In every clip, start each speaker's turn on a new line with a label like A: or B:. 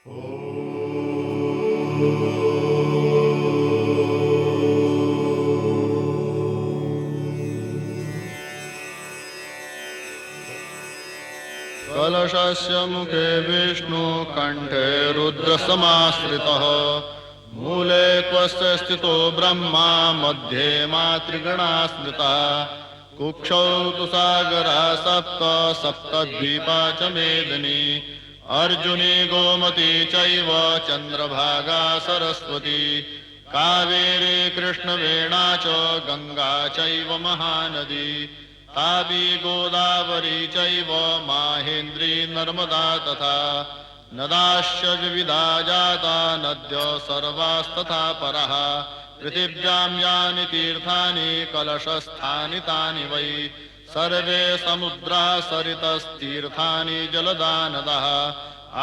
A: कलशस्य मुखे विष्णु कंठे रुद्र समाश्रितः मूले क्वस्य स्थितो ब्रह्मा मध्ये मातृगणा स्मृता कुक्षौ तु सागरा सप्त सप्तद्वीपा च मेदिनी अर्जुनी गोमती चैव चंद्रभागा सरस्वती कावेरी कृष्णवेणा च गंगा चैव महानदी तापी गोदावरी चैव माहेन्द्री नर्मदा तथा नदाश्च विविधा जाता नद्य सर्वास्तथा परः पृथिव्यां यानि तीर्थानि कलशस्थानि तानि वै सर्वे समुद्रा सरितस्तीर्थानि जलदा नदः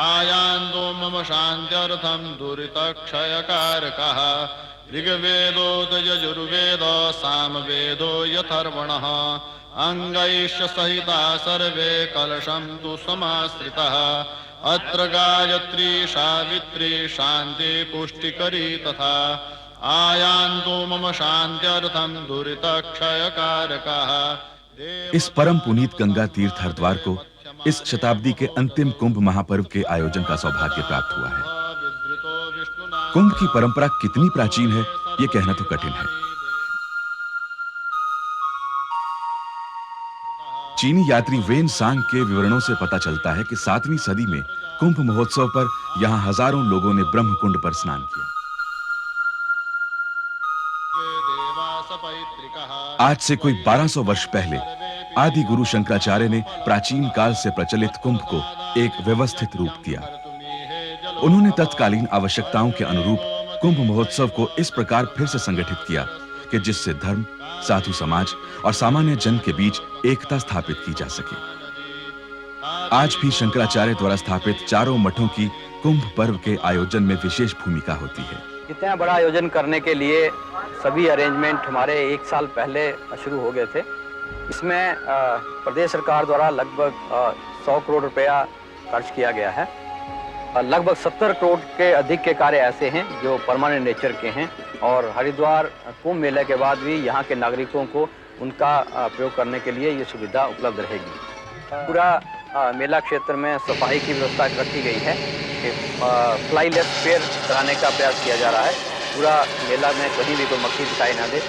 A: आयान्तो मम शान्त्यर्थं दुरितक्षयकारकः ऋग्वेदोऽथ यजुर्वेदो सामवेदो यथर्वणः अंगैश्च सहिता सर्वे कलशं तु समाश्रितः अत्र गायत्री सावित्री शान्ति पुष्टिकरी तथा आयान्तो मम शान्त्यर्थं दुरितक्षयकारकः।
B: इस परम पुनीत गंगा तीर्थ हरिद्वार को इस शताब्दी के अंतिम कुंभ महापर्व के आयोजन का सौभाग्य प्राप्त हुआ है। कुंभ की परंपरा कितनी प्राचीन है ये कहना तो कठिन है। चीनी यात्री वेन सांग के विवरणों से पता चलता है कि 7वीं सदी में कुंभ महोत्सव पर यहां हजारों लोगों ने ब्रह्मकुंड पर स्नान किया। आज से कोई 1200 वर्ष पहले आदि गुरु शंकराचार्य ने प्राचीन काल से प्रचलित कुंभ को एक व्यवस्थित रूप दिया। उन्होंने तत्कालीन आवश्यकताओं के अनुरूप कुंभ महोत्सव को इस प्रकार फिर से संगठित किया कि जिससे धर्म, साधु समाज और सामान्य जन के बीच एकता स्थापित की जा सके। आज भी शंकराचार्य द्वारा स्थापित चारों मठों की कुंभ पर्व के आयोजन में विशेष भूमिका होती है।
C: इतना बड़ा आयोजन करने के लिए सभी अरेंजमेंट हमारे 1 साल पहले शुरू हो गए थे। इसमें प्रदेश सरकार द्वारा लगभग 100 करोड़ रुपया खर्च किया गया है। लगभग 70 करोड़ के अधिक के कार्य ऐसे हैं जो परमानेंट नेचर के हैं और हरिद्वार कुंभ मेले के बाद भी यहाँ के नागरिकों को उनका प्रयोग करने के लिए ये सुविधा उपलब्ध रहेगी। पूरा मेला क्षेत्र में सफाई की व्यवस्था रखी गई है कि फ्लाईलेस पेड़ कराने का प्रयास किया जा रहा है। पूरा मेला में कहीं भी कोई मक्खी दिखाई ना दे।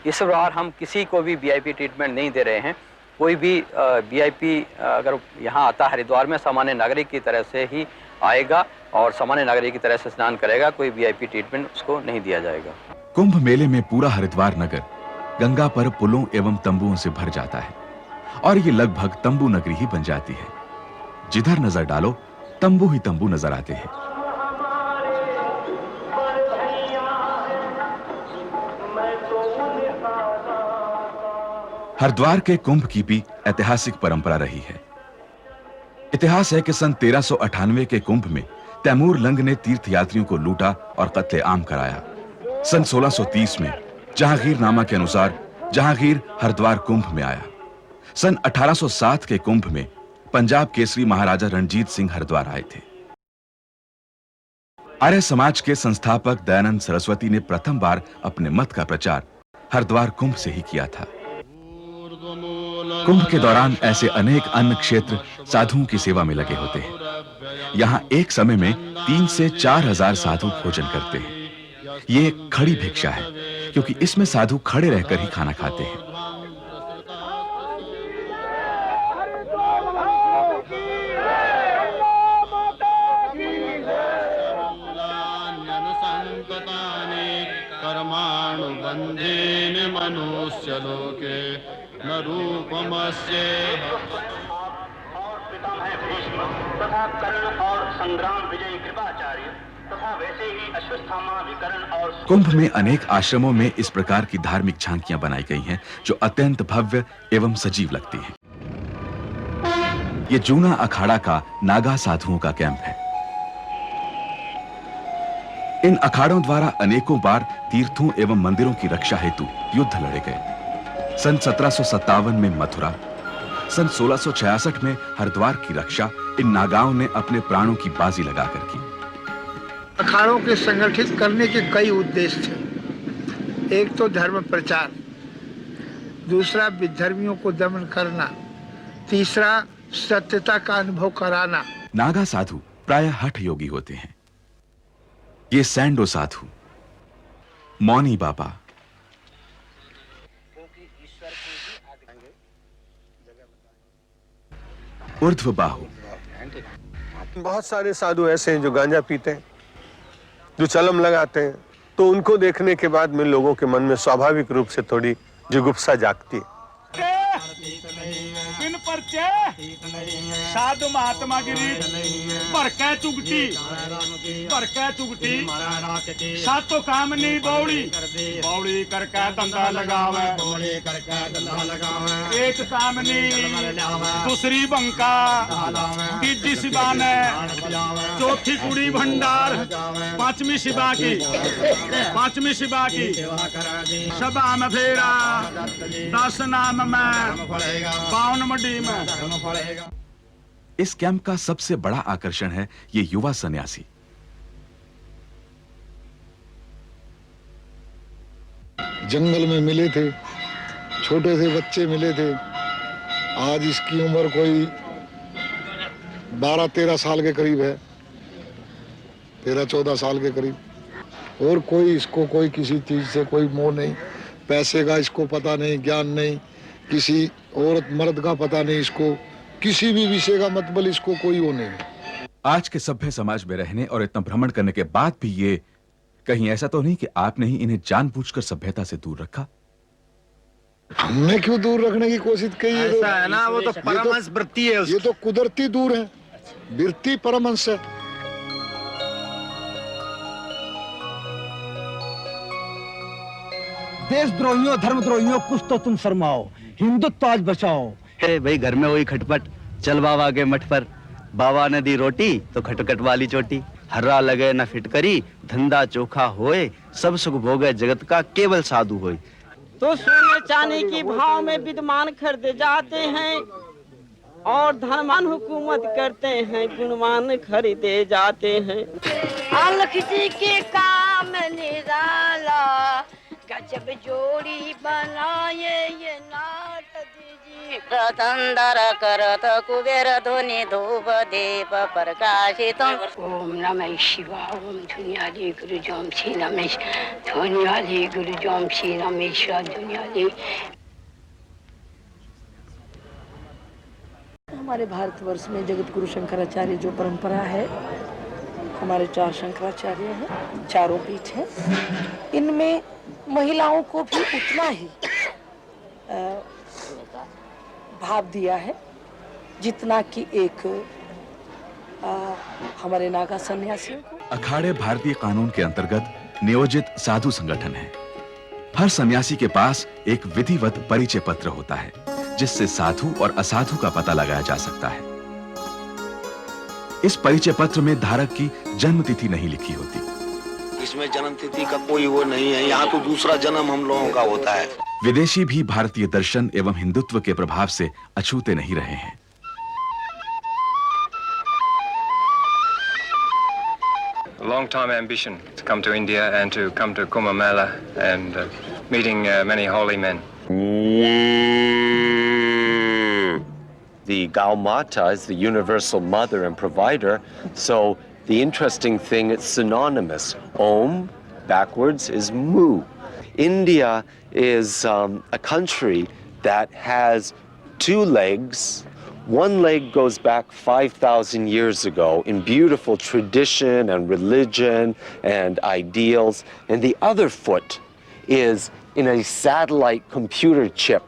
C: इस बार हम किसी को भी वीआईपी ट्रीटमेंट नहीं दे रहे हैं। कोई भी वीआईपी अगर यहाँ आता है हरिद्वार में सामान्य नागरिक की तरह से ही आएगा और सामान्य नागरिक की तरह से स्नान करेगा। कोई वीआईपी ट्रीटमेंट उसको नहीं दिया जाएगा।
B: कुंभ मेले में पूरा हरिद्वार नगर गंगा पर पुलों एवं तंबुओं से भर जाता है और ये लगभग तंबू नगरी ही बन जाती है। जिधर नजर डालो तंबू ही तंबू नजर आते हैं। हरिद्वार के कुंभ की भी ऐतिहासिक परंपरा रही है। इतिहास है कि सन 1398 के कुंभ में तैमूर लंग ने तीर्थयात्रियों को लूटा और कत्ले-आम कराया। सन 1630 में जहांगीरनामा के अनुसार जहांगीर हरिद्वार कुंभ में आया। सन 1807 के कुंभ में पंजाब केसरी महाराजा रणजीत सिंह हरिद्वार आए थे। आर्य समाज के संस्थापक दयानंद सरस्वती ने प्रथम बार अपने मत का प्रचार हरिद्वार कुंभ से ही किया था। कुंभ के दौरान ऐसे अनेक अन्य क्षेत्र साधुओं की सेवा में लगे होते हैं। यहाँ एक समय में 3 से 4 हजार साधु भोजन करते हैं। ये एक खड़ी भिक्षा है क्योंकि इसमें साधु खड़े रहकर ही खाना खाते हैं।
A: मनुष्य लोके न रूपमस्य
D: तथा कर्ण और संग्राम विजय कृपाचार्य तथा वैसे ही अश्वत्थामा विकर्ण और
B: कुंभ में अनेक आश्रमों में इस प्रकार की धार्मिक झांकियां बनाई गई हैं जो अत्यंत भव्य एवं सजीव लगती हैं। ये जूना अखाड़ा का नागा साधुओं का कैंप है। इन अखाड़ों द्वारा अनेकों बार तीर्थों एवं मंदिरों की रक्षा हेतु युद्ध लड़े गए। सन 1757 में मथुरा, सन 1666 में हरिद्वार की रक्षा इन नागाओं ने अपने प्राणों की बाजी लगाकर की।
E: अखाड़ों के संगठित करने के कई उद्देश्य थे। एक तो धर्म प्रचार, दूसरा विधर्मियों को दमन करना, तीसरा सत्यता का अनुभव कराना।
B: नागा साधु प्रायः हठ योगी होते हैं। ये सैंडो साधु, मौनी बाबा, ऊर्ध्व बाहु।
F: बहुत सारे साधु ऐसे हैं जो गांजा पीते हैं, जो चलम लगाते हैं, तो उनको देखने के बाद में लोगों के मन में स्वाभाविक रूप से थोड़ी जुगुप्सा जागती है।
G: बिन परचे साधु महात्मा गिरी भरके चुगटी सातो काम नहीं बौड़ी करके धंधा लगावे एक काम नहीं दूसरी बंका तीसरी सिबा ने चौथी कुड़ी भंडार पांचवी सिबा की सभा में फेरा 10 नाम में पावन मडी में।
B: इस कैंप का सबसे बड़ा आकर्षण है ये युवा सन्यासी।
H: जंगल में मिले थे, छोटे से बच्चे मिले थे। आज इसकी उम्र कोई 12-13 साल के करीब है, 13-14 साल के करीब। और कोई इसको कोई किसी चीज से कोई मोह नहीं, पैसे का इसको पता नहीं, ज्ञान नहीं, किसी औरत मर्द का पता नहीं, इसको किसी भी विषय का मतलब इसको कोई वो नहीं।
B: आज के सभ्य समाज में रहने और इतना भ्रमण करने के बाद भी ये कहीं ऐसा तो नहीं कि आपने ही इन्हें जानबूझकर सभ्यता से दूर रखा?
H: हमने क्यों दूर रखने की कोशिश की?
E: ऐसा है ना, वो तो परमहंस वृत्ति है।
H: ये तो कुदरती दूर है, वृत्ति परमहंस है।
I: देशद्रोहियों धर्मद्रोहियों कुछ तो तुम शर्माओ, हिंदुत्व आज बचाओ।
C: भाई घर में हुई खटपट, चल बाबा के मठ पर। बाबा ने दी रोटी तो खटखट वाली चोटी। हर्रा लगे न फिटकरी, धंधा चोखा होए, सब सुख भोगे जगत का केवल साधु होए।
J: तो सोने चांदी की भाव में विद्वान खरीदे जाते हैं और धनवान हुकूमत करते हैं, गुणवान खरीदे जाते हैं।
K: अलख जी के काम निराला, गजब जोड़ी बनाए ये नाट दीजिए।
L: रतंदर करत कुबेर ध्वनि धूप दीप प्रकाशित।
K: ओम नमः शिवाय। ओम धुनियाली गुरु जोम श्री रमेश, धुनियाली गुरु जोम श्री रमेश, धुनियाली।
M: हमारे भारतवर्ष में जगत गुरु शंकराचार्य जो परंपरा है, हमारे 4 शंकराचार्य हैं, चारों पीठ हैं। इनमें महिलाओं को भी उतना ही भाव दिया है जितना कि एक हमारे नागा सन्यासियों को।
B: अखाड़े भारतीय कानून के अंतर्गत नियोजित साधु संगठन है। हर सन्यासी के पास एक विधिवत परिचय पत्र होता है जिससे साधु और असाधु का पता लगाया जा सकता है। इस परिचय पत्र में धारक की जन्म तिथि नहीं लिखी होती।
N: इसमें जन्म तिथि का कोई वो नहीं है, यहाँ तो दूसरा जन्म हम लोगों का होता है।
B: विदेशी भी भारतीय दर्शन एवं हिंदुत्व के प्रभाव से अछूते नहीं रहे हैं।
O: A long-time ambition to come to India and to come to Kumbh Mela and meeting many holy men.
P: The Gau Mata is the universal mother and provider, so the interesting thing, it's synonymous. Om backwards is Mu. India is a country that has 2 legs. One leg goes back 5,000 years ago in beautiful tradition and religion and ideals, and the other foot is in a satellite computer chip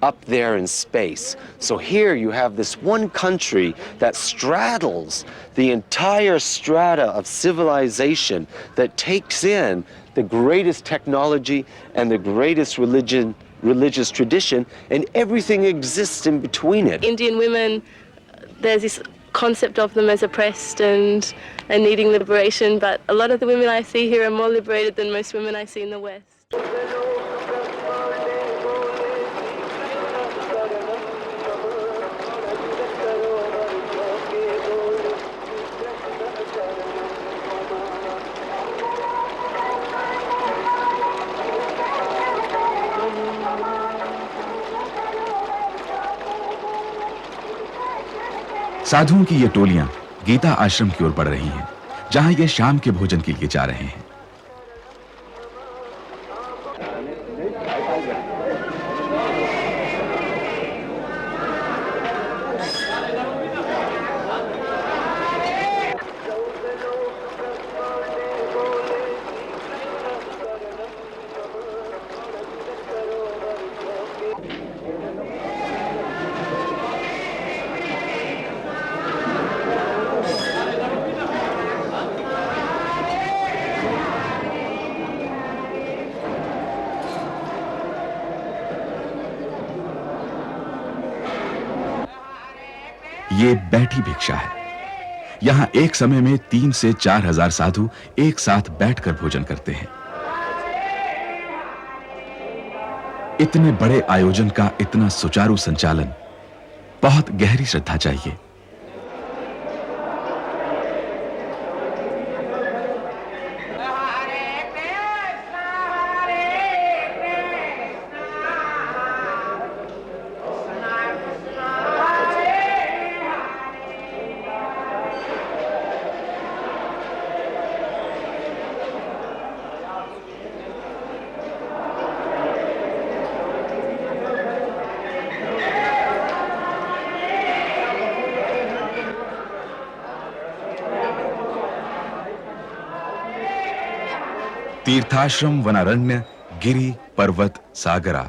P: up there in space. So here you have this one country that straddles the entire strata of civilization, that takes in the greatest technology and the greatest religious tradition, and everything exists in between it.
Q: Indian women, there's this concept of them as oppressed and needing liberation, but a lot of the women I see here are more liberated than most women I see in the West.
B: साधुओं की ये टोलियां गीता आश्रम की ओर बढ़ रही हैं, जहां ये शाम के भोजन के लिए जा रहे हैं। ये बैठी भिक्षा है। यहां एक समय में 3 से 4 हजार साधु एक साथ बैठकर भोजन करते हैं। इतने बड़े आयोजन का इतना सुचारू संचालन बहुत गहरी श्रद्धा चाहिए। तीर्थाश्रम वनारण्य गिरि पर्वत सागरा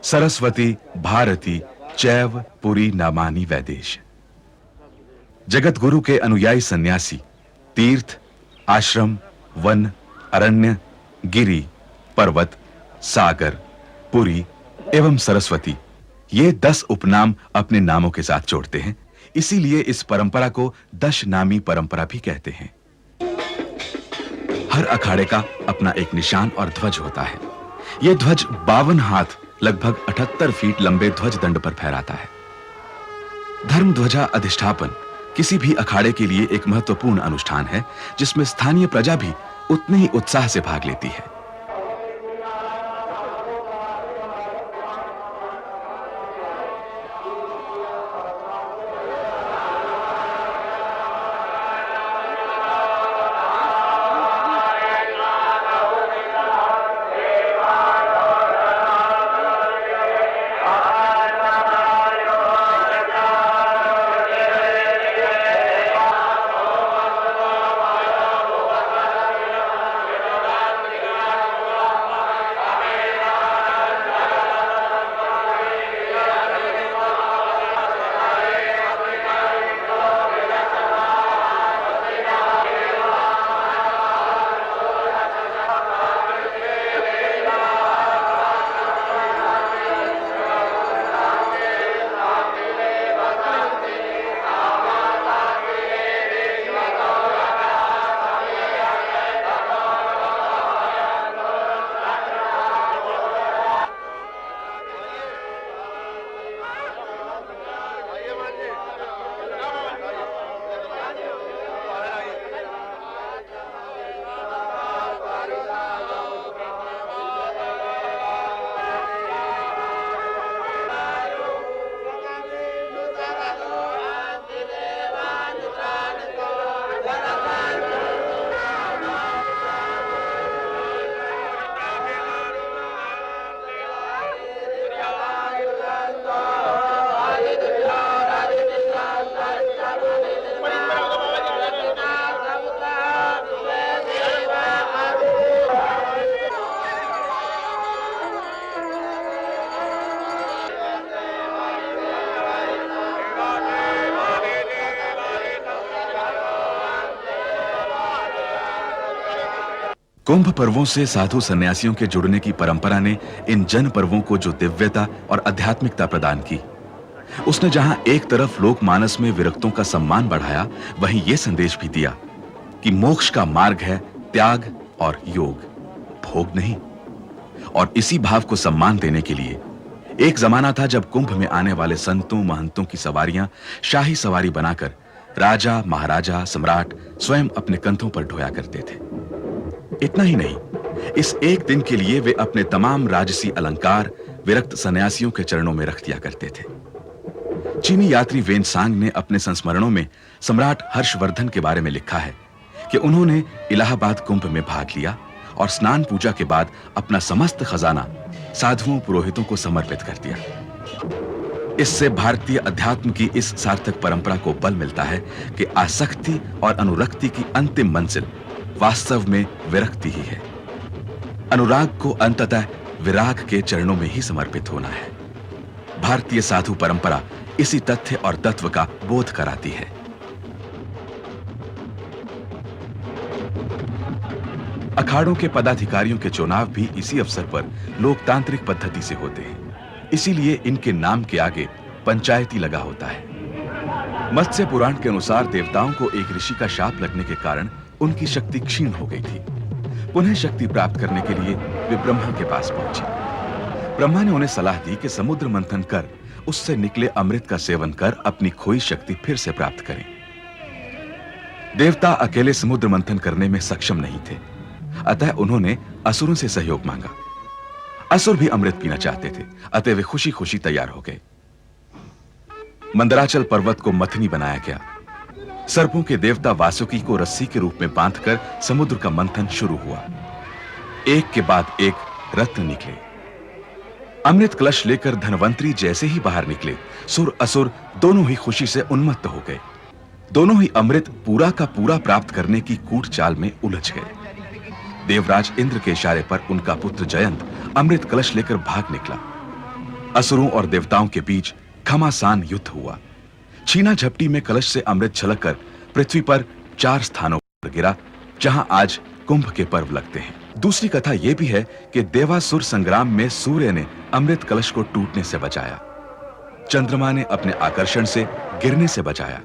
B: सरस्वती भारती चैव पुरी नामानी वैदेश। जगत गुरु के अनुयायी सन्यासी तीर्थ, आश्रम, वन, अरण्य, गिरि, पर्वत, सागर, पुरी एवं सरस्वती ये 10 उपनाम अपने नामों के साथ जोड़ते हैं। इसीलिए इस परंपरा को 10 नामी परंपरा भी कहते हैं। हर अखाड़े का अपना एक निशान और ध्वज होता है। यह ध्वज 52 हाथ लगभग 78 फीट लंबे ध्वज दंड पर फहराता है। धर्म ध्वजा अधिष्ठापन किसी भी अखाड़े के लिए एक महत्वपूर्ण अनुष्ठान है, जिसमें स्थानीय प्रजा भी उतने ही उत्साह से भाग लेती है। कुंभ पर्वों से साधु सन्यासियों के जुड़ने की परंपरा ने इन जन पर्वों को जो दिव्यता और आध्यात्मिकता प्रदान की, उसने जहां एक तरफ लोकमानस में विरक्तों का सम्मान बढ़ाया, वहीं यह संदेश भी दिया कि मोक्ष का मार्ग है त्याग और योग, भोग नहीं। और इसी भाव को सम्मान देने के लिए एक जमाना था जब कुंभ में आने वाले संतों महंतों की सवारियां शाही सवारी बनाकर राजा, महाराजा, सम्राट स्वयं अपने कंधों पर ढोया करते थे। इतना ही नहीं, इस एक दिन के लिए वे अपने तमाम राजसी अलंकार विरक्त सन्यासियों के चरणों में रख दिया करते थे। चीनी यात्री वेनसांग ने अपने संस्मरणों में सम्राट हर्षवर्धन के बारे में लिखा है कि उन्होंने इलाहाबाद कुंभ में भाग लिया और स्नान पूजा के बाद अपना समस्त खजाना साधुओं पुरोहितों को समर्पित कर दिया। इससे भारतीय अध्यात्म की इस सार्थक परंपरा को बल मिलता है कि आसक्ति और अनुरक्ति की अंतिम मंजिल वास्तव में विरक्ति ही है। अनुराग को अंततः विराग के चरणों में ही समर्पित होना है। भारतीय साधु परंपरा इसी तथ्य और तत्व का बोध कराती है। अखाड़ों के पदाधिकारियों के चुनाव भी इसी अवसर पर लोकतांत्रिक पद्धति से होते हैं, इसीलिए इनके नाम के आगे पंचायती लगा होता है। मत्स्य पुराण के अनुसार देवताओं को एक ऋषि का शाप लगने के कारण उनकी शक्ति क्षीण हो गई थी। पुनः शक्ति प्राप्त करने के लिए वे ब्रह्मा के पास पहुंचे। ब्रह्मा ने उन्हें सलाह दी कि समुद्र मंथन कर उससे निकले अमृत का सेवन कर अपनी खोई शक्ति फिर से प्राप्त करें। देवता अकेले समुद्र मंथन करने में सक्षम नहीं थे, अतः उन्होंने असुरों से सहयोग मांगा। असुर भी अमृत पीना चाहते थे, अतः वे खुशी खुशी तैयार हो गए। मंदराचल पर्वत को मथनी बनाया गया। सर्पों के देवता वासुकी को रस्सी के रूप में बांधकर समुद्र का मंथन शुरू हुआ। एक के बाद एक रत्न निकले। अमृत कलश लेकर धनवंतरी जैसे ही बाहर निकले, सुर असुर दोनों ही खुशी से उन्मत्त हो गए। दोनों ही अमृत पूरा का पूरा प्राप्त करने की कूट चाल में उलझ गए। देवराज इंद्र के इशारे पर उनका पुत्र जयंत अमृत कलश लेकर भाग निकला। असुरों और देवताओं के बीच घमासान युद्ध हुआ। छीना झपटी में कलश से अमृत छलककर पृथ्वी पर 4 स्थानों पर गिरा, जहां आज कुंभ के पर्व लगते हैं। दूसरी कथा यह भी है कि देवासुर संग्राम में सूर्य ने अमृत कलश को टूटने से बचाया, चंद्रमा ने अपने आकर्षण से गिरने से बचाया,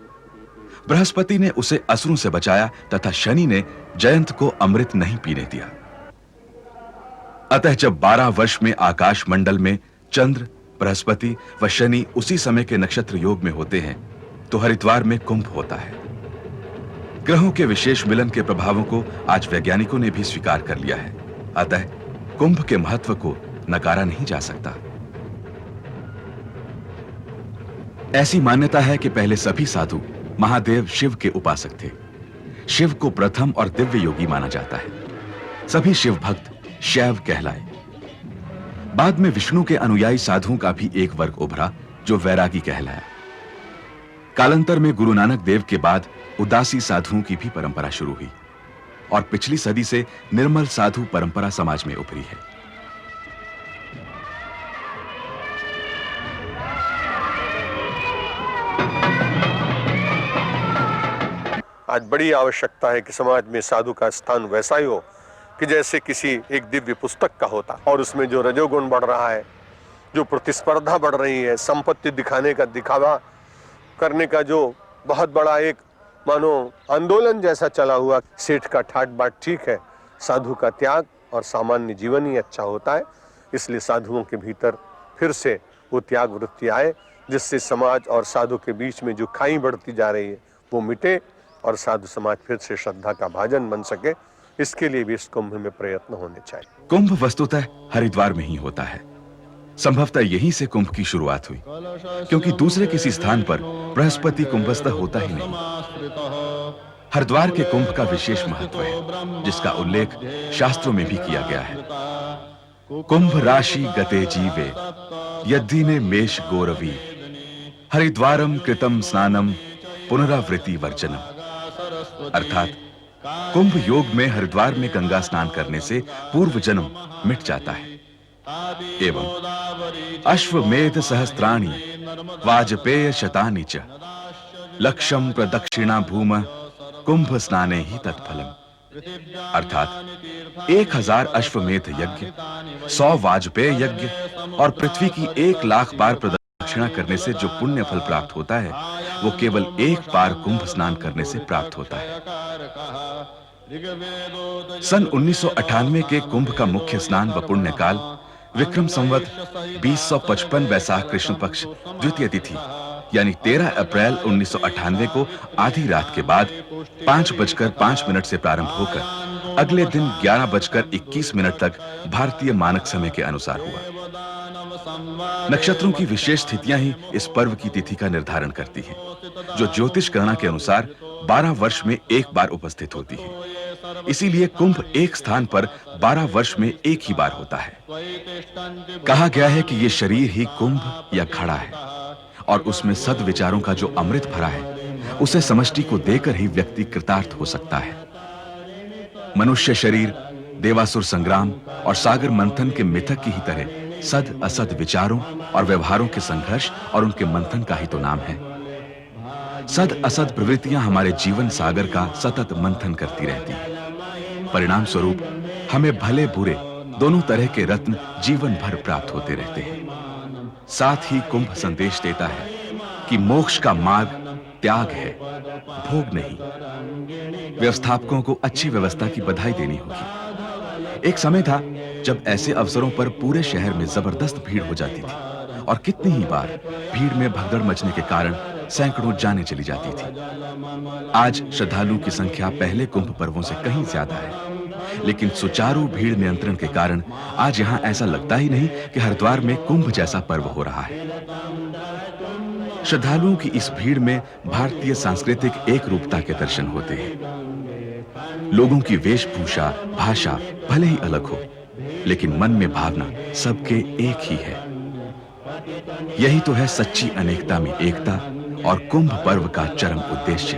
B: बृहस्पति ने उसे असुरों से बचाया तथा शनि ने जयंत को अमृत नहीं पीने दिया। अतः जब 12 वर्ष में आकाश मंडल में चंद्र, बृहस्पति व शनि उसी समय के नक्षत्र योग में होते हैं, तो हरिद्वार में कुंभ होता है। ग्रहों के विशेष मिलन के प्रभावों को आज वैज्ञानिकों ने भी स्वीकार कर लिया है, अतः कुंभ के महत्व को नकारा नहीं जा सकता। ऐसी मान्यता है कि पहले सभी साधु महादेव शिव के उपासक थे। शिव को प्रथम और दिव्य योगी माना जाता है। सभी शिव भक्त शैव कहलाए। बाद में विष्णु के अनुयायी साधुओं का भी एक वर्ग उभरा जो वैरागी कहलाया। कालांतर में गुरु नानक देव के बाद उदासी साधुओं की भी परंपरा शुरू हुई और पिछली सदी से निर्मल साधु परंपरा समाज में उभरी है।
F: आज बड़ी आवश्यकता है कि समाज में साधु का स्थान वैसा ही हो कि जैसे किसी एक दिव्य पुस्तक का होता, और उसमें जो रजोगुण बढ़ रहा है, जो प्रतिस्पर्धा बढ़ रही है, संपत्ति दिखाने का, दिखावा करने का जो बहुत बड़ा एक मानो आंदोलन जैसा चला हुआ, सेठ का ठाट बाट ठीक है, साधु का त्याग और सामान्य जीवन ही अच्छा होता है। इसलिए साधुओं के भीतर फिर से वो त्याग वृत्ति आए, जिससे समाज और साधु के बीच में जो खाई बढ़ती जा रही है वो मिटे और साधु समाज फिर से श्रद्धा का भाजन बन सके। इसके लिए भी इस कुंभ में प्रयत्न होने चाहिए।
B: कुंभ वस्तुतः हरिद्वार में ही होता है। संभवतः यहीं से कुंभ की शुरुआत हुई, क्योंकि दूसरे किसी स्थान पर बृहस्पति कुंभस्थ होता ही नहीं। हरिद्वार के कुंभ का विशेष महत्व है, जिसका उल्लेख शास्त्रों में भी किया गया है। कुंभ राशि गते जीवे यद्दिने मेष गौरवी हरिद्वारम कृतम स्नानम पुनरावृत्ति वर्जनम। अर्थात कुंभ योग में हरिद्वार में गंगा स्नान करने से पूर्व जन्म मिट जाता है। एवं अश्वमेध सहस्त्राणि वाजपेय शतानि च लक्षम प्रदक्षिणा भूम कुंभ स्नाने ही तत्फलम। अर्थात 1000 अश्वमेध यज्ञ, 100 वाजपेय यज्ञ और पृथ्वी की 1,00,000 बार प्रदक्षिणा करने से जो पुण्य फल प्राप्त होता है, वो केवल एक बार कुंभ स्नान करने से प्राप्त होता है। सन 1998 के कुंभ का मुख्य स्नान व पुण्य काल विक्रम संवत 2055 वैसाख कृष्ण पक्ष द्वितीय तिथि यानी 13 अप्रैल 1998 को आधी रात के बाद 5:05 से प्रारंभ होकर अगले दिन 11:21 तक भारतीय मानक समय के अनुसार हुआ। नक्षत्रों की विशेष स्थितियां ही इस पर्व की तिथि का निर्धारण करती हैं, जो ज्योतिष गणना के अनुसार 12 वर्ष में एक बार उपस्थित होती है। इसीलिए कुंभ एक स्थान पर 12 वर्ष में एक ही बार होता है। कहा गया है कि यह शरीर ही कुंभ या घड़ा है और उसमें सद्विचारों का जो अमृत भरा है, उसे समष्टि को देकर ही व्यक्ति कृतार्थ हो सकता है। मनुष्य शरीर देवासुर संग्राम और सागर मंथन के मिथक की ही तरह सद असद विचारों और व्यवहारों के संघर्ष और उनके मंथन का ही तो नाम है। सद असद प्रवृत्तियां हमारे जीवन सागर का सतत मंथन करती रहती हैं। परिणाम स्वरूप हमें भले बुरे दोनों तरह के रत्न जीवन भर प्राप्त होते रहते हैं। साथ ही कुंभ संदेश देता है कि मोक्ष का मार्ग त्याग है, भोग नहीं। व्यवस्थापकों को अच्छी व्यवस्था की बधाई देनी होगी। एक समय था जब ऐसे अवसरों पर पूरे शहर में जबरदस्त भीड़ हो जाती थी और कितनी ही बार भीड़ में भगदड़ मचने के कारण सैकड़ों जानें चली जाती थी। आज श्रद्धालुओं की संख्या पहले कुंभ पर्वों से कहीं ज्यादा है, लेकिन सुचारू भीड़ नियंत्रण के कारण आज यहां ऐसा लगता ही नहीं कि हरिद्वार में कुंभ जैसा पर्व हो रहा है। श्रद्धालुओं की इस भीड़ में भारतीय सांस्कृतिक एक रूपता के दर्शन होते हैं। लोगों की वेशभूषा, भाषा भले ही अलग हो, लेकिन मन में भावना सबके एक ही है। यही तो है सच्ची अनेकता में एकता और कुंभ पर्व का चरम उद्देश्य।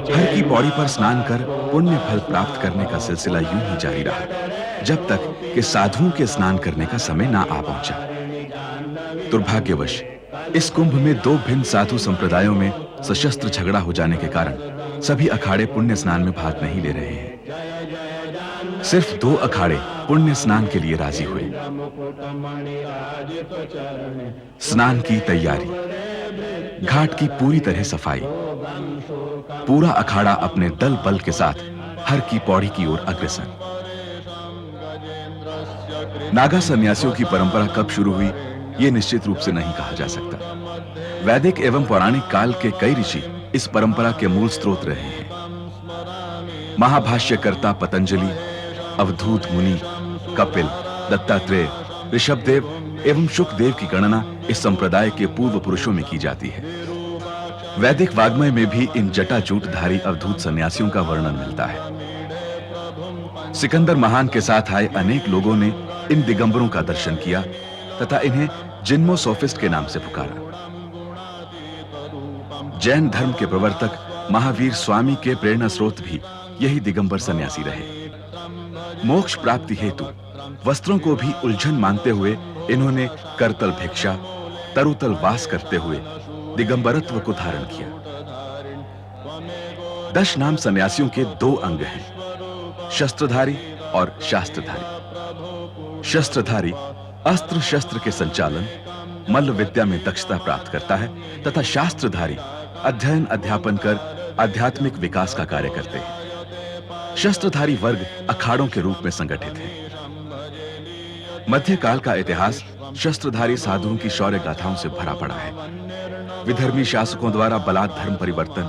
B: हर की पौड़ी पर स्नान कर पुण्य फल प्राप्त करने का सिलसिला यूं ही जारी रहा, जब तक कि साधुओं के स्नान करने का समय ना आ पहुंचा। दुर्भाग्यवश इस कुंभ में दो भिन्न साधु संप्रदायों में सशस्त्र झगड़ा हो जाने के कारण सभी अखाड़े पुण्य स्नान में भाग नहीं ले रहे हैं। सिर्फ 2 अखाड़े पुण्य स्नान के लिए राजी हुए। स्नान की तैयारी, घाट की पूरी तरह सफाई, पूरा अखाड़ा अपने दल बल के साथ हर की पौड़ी की ओर अग्रसर। नागा सन्यासियों की परंपरा कब शुरू हुई, यह निश्चित रूप से नहीं कहा जा सकता। वैदिक एवं पौराणिक काल के कई ऋषि इस परंपरा के मूल स्रोत रहे हैं। महाभाष्यकर्ता पतंजलि, अवधूत मुनि, कपिल, दत्तात्रेय, ऋषभदेव एवं शुकदेव की गणना इस संप्रदाय के पूर्व पुरुषों में की जाती है। वैदिक वाग्मय में भी इन जटाजूटधारी अवधूत सन्यासियों का वर्णन मिलता है। सिकंदर महान के साथ आए अनेक लोगों ने इन दिगंबरों का दर्शन किया तथा इन्हें जिन्मो सोफिस्ट के नाम से पुकारा। जैन धर्म के प्रवर्तक महावीर स्वामी के प्रेरणा स्रोत भी यही दिगंबर सन्यासी रहे। मोक्ष प्राप्ति हेतु वस्त्रों को भी उलझन मानते हुए इन्होंने करतल भिक्षा, तरुतल वास करते हुए दिगंबरत्व को धारण किया। 10 नाम सन्यासियों के 2 अंग हैं, शस्त्रधारी और शास्त्रधारी। शस्त्रधारी अस्त्र शस्त्र के संचालन, मल्ल विद्या में दक्षता प्राप्त करता है तथा शास्त्रधारी अध्ययन अध्यापन कर आध्यात्मिक विकास का कार्य करते हैं। शस्त्रधारी वर्ग अखाड़ों के रूप में संगठित है। मध्यकाल का इतिहास शस्त्रधारी साधुओं की शौर्य गाथाओं से भरा पड़ा है। विधर्मी शासकों द्वारा बलात् धर्म परिवर्तन,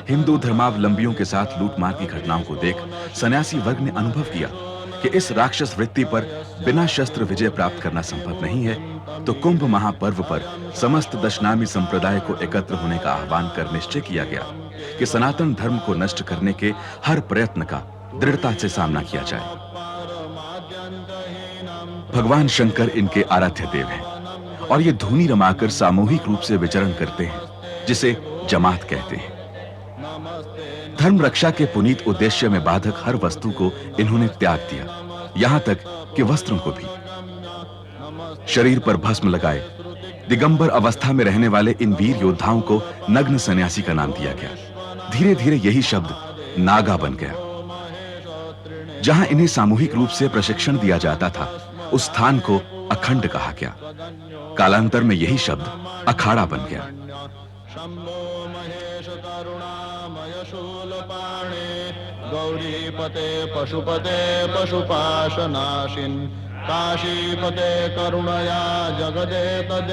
B: हिंदू धर्मावलंबियों के साथ लूटमार की घटनाओं को देख सन्यासी वर्ग ने अनुभव किया कि इस राक्षस वृत्ति पर बिना शस्त्र विजय प्राप्त करना संभव नहीं है, तो कुंभ महापर्व पर समस्त दशनामी संप्रदाय को एकत्र होने का आह्वान कर निश्चय किया गया कि सनातन धर्म को नष्ट करने के हर प्रयत्न का दृढ़ता से सामना किया जाए। भगवान शंकर इनके आराध्य देव हैं और ये धूनी रमाकर सामूहिक रूप से विचरण करते हैं, जिसे जमात कहते हैं। धर्म रक्षा के पुनीत उद्देश्य में बाधक हर वस्तु को इन्होंने त्याग दिया, यहां तक कि वस्त्रों को भी। शरीर पर भस्म लगाए दिगंबर अवस्था में रहने वाले इन वीर योद्धाओं को नग्न सन्यासी का नाम दिया गया। धीरे धीरे यही शब्द नागा बन गया। जहां इन्हें सामूहिक रूप से प्रशिक्षण दिया जाता था, उस स्थान को अखंड कहा गया। कालांतर में यही शब्द अखाड़ा बन गया।
A: शंभो महेश करुणामय शूलपाणे गौरीपते पशुपते पशुपाशनाशिन काशीपते करुणया जगदेतदेकस्त्वं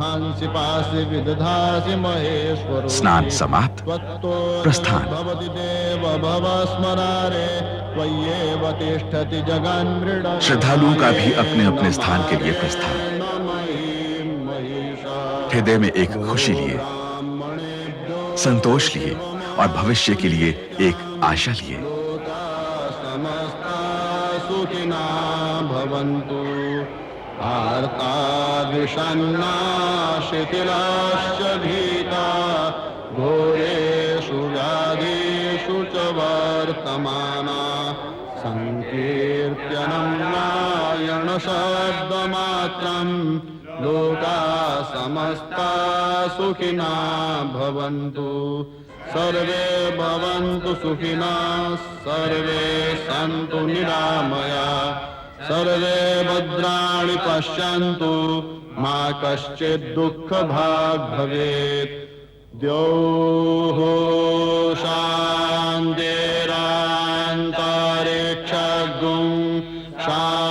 A: हंसि पासि विदधासि महेश्वरो
B: स्नान समाप्त, प्रस्थान।
A: भवति देव भव स्मरारे त्वय्येव तिष्ठति जगन्मृड।
B: श्रद्धालुओं का भी अपने अपने स्थान के लिए प्रस्थान। हृदय में एक खुशी लिए, संतोष लिए और भविष्य के लिए एक आशा लिए।
A: सुखिना भवन्तु आर्ता विषण्णा शिथिलाश्च भीता घोरेषु व्याधिषु च वर्तमाना संकीर्त्यनं नारायणशब्दमात्रं लोका समस्ता सुखिना भवन्तु सर्वे भवन्तु सुखिना सर्वे सन्तु निरामया सर्वे भद्राणि पश्यन्तु मा कश्चित् दुःखभाग् भवेत्। द्यौः शान्तिरान्तरिक्षगुं शान्तिः